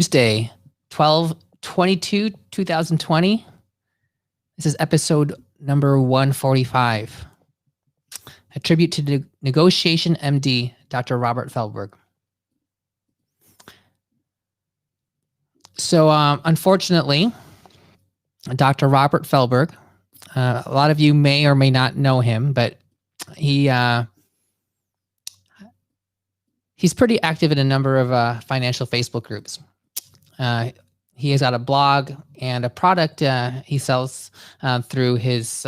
Tuesday, 12/22/2020. This is episode number 145. A tribute to the negotiation MD, Dr. Robert Felberg. So, unfortunately, Dr. Robert Felberg, a lot of you may or may not know him, but he's pretty active in a number of financial Facebook groups. He has got a blog and a product he sells through his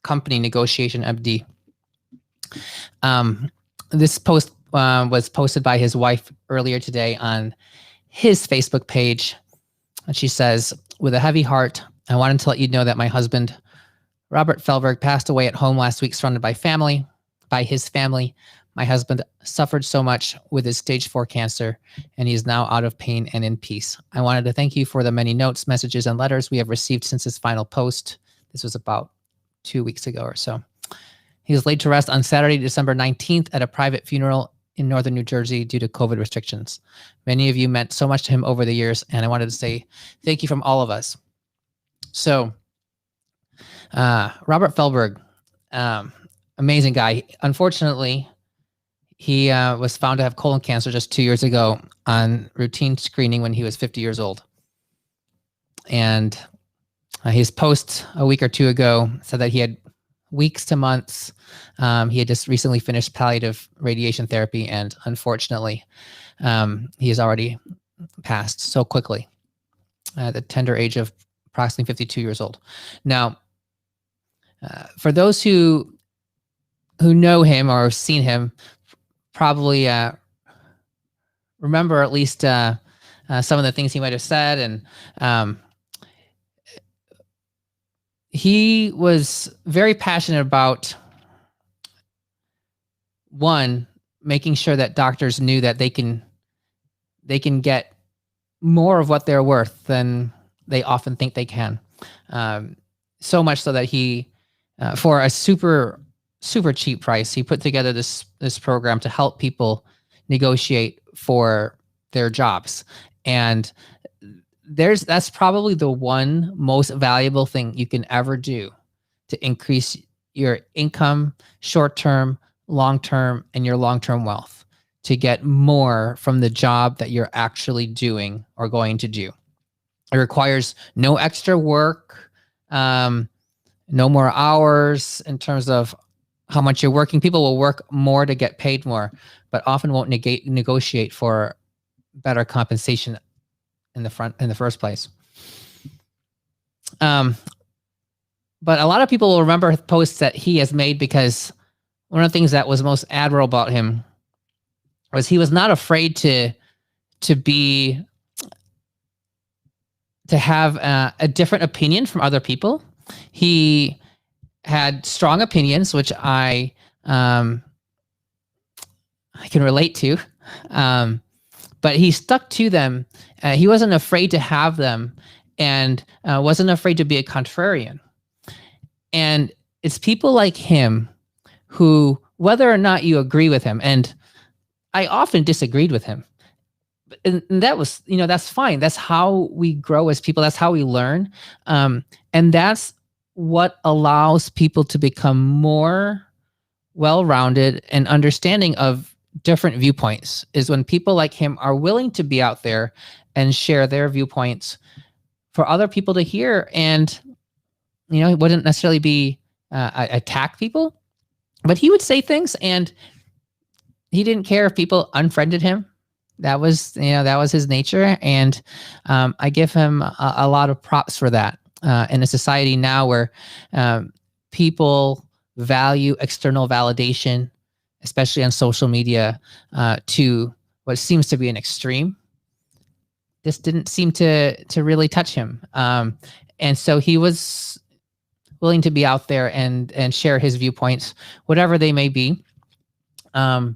company, Negotiation MD. This post was posted by his wife earlier today on his Facebook page. And she says, "With a heavy heart, I wanted to let you know that my husband, Robert Felberg, passed away at home last week, surrounded by his family. My husband suffered so much with his stage 4 cancer, and he is now out of pain and in peace. I wanted to thank you for the many notes, messages, and letters we have received since his final post." This was about 2 weeks ago or so. He was laid to rest on Saturday, December 19th at a private funeral in northern New Jersey due to COVID restrictions. Many of you meant so much to him over the years, and I wanted to say thank you from all of us. So, Robert Felberg, amazing guy. Unfortunately, he was found to have colon cancer just 2 years ago on routine screening when he was 50 years old. And his post a week or two ago said that he had weeks to months. He had just recently finished palliative radiation therapy, and unfortunately, he has already passed so quickly at the tender age of approximately 52 years old. Now, for those who know him or have seen him, probably remember at least some of the things he might have said. And he was very passionate about, one, making sure that doctors knew that they can get more of what they're worth than they often think they can. So much so that he, for a super cheap price, he put together this program to help people negotiate for their jobs. And that's probably the one most valuable thing you can ever do to increase your income, short-term, long-term, and your long-term wealth, to get more from the job that you're actually doing or going to do. It requires no extra work, no more hours in terms of how much you're working. People will work more to get paid more, but often won't negotiate for better compensation in the first place. But a lot of people will remember posts that he has made, because one of the things that was most admirable about him was he was not afraid to have a different opinion from other people. He had strong opinions, which I can relate to, but he stuck to them. He wasn't afraid to have them, and wasn't afraid to be a contrarian. And it's people like him who, whether or not you agree with him, and I often disagreed with him, and that was, that's fine. That's how we grow as people. That's how we learn. And that's what allows people to become more well-rounded and understanding of different viewpoints, is when people like him are willing to be out there and share their viewpoints for other people to hear. And, it wouldn't necessarily be attack people, but he would say things, and he didn't care if people unfriended him. That was his nature. And I give him a lot of props for that. In a society now where people value external validation, especially on social media, to what seems to be an extreme, this didn't seem to really touch him. And so he was willing to be out there and share his viewpoints, whatever they may be. And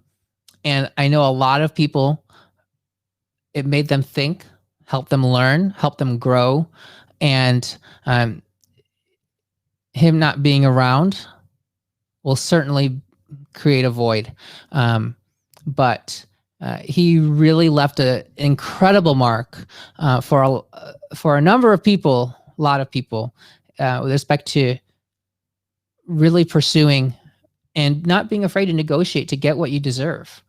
I know a lot of people, it made them think, helped them learn, helped them grow. And him not being around will certainly create a void. But he really left an incredible mark for a number of people, a lot of people, with respect to really pursuing and not being afraid to negotiate to get what you deserve.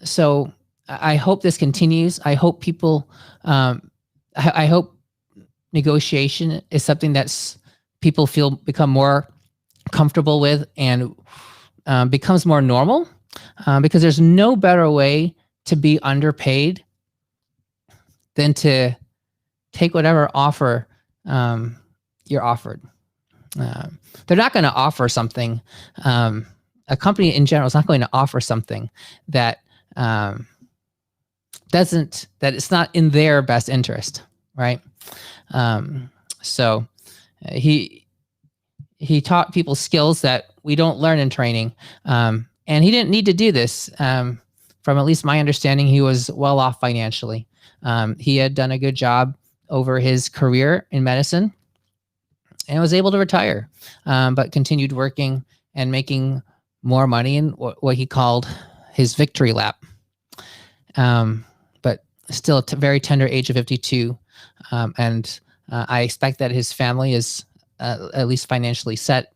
So I hope this continues. I hope people, I hope negotiation is something that's people become more comfortable with and becomes more normal, because there's no better way to be underpaid than to take whatever offer you're offered. They're not going to offer something. A company in general is not going to offer something that that it's not in their best interest, right? So he taught people skills that we don't learn in training, and he didn't need to do this. From at least my understanding, he was well off financially. He had done a good job over his career in medicine and was able to retire, but continued working and making more money in what he called his victory lap. But still at a very tender age of 52. And I expect that his family is at least financially set.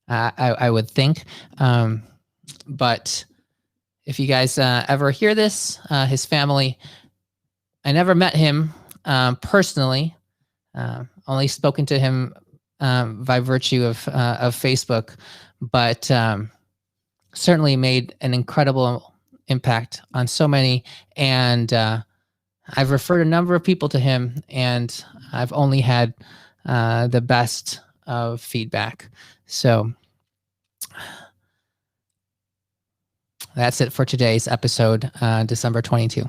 I would think. But if you guys ever hear this, his family, I never met him personally, only spoken to him by virtue of Facebook, but certainly made an incredible impact on so many. And I've referred a number of people to him, and I've only had the best of feedback. So that's it for today's episode, December 22.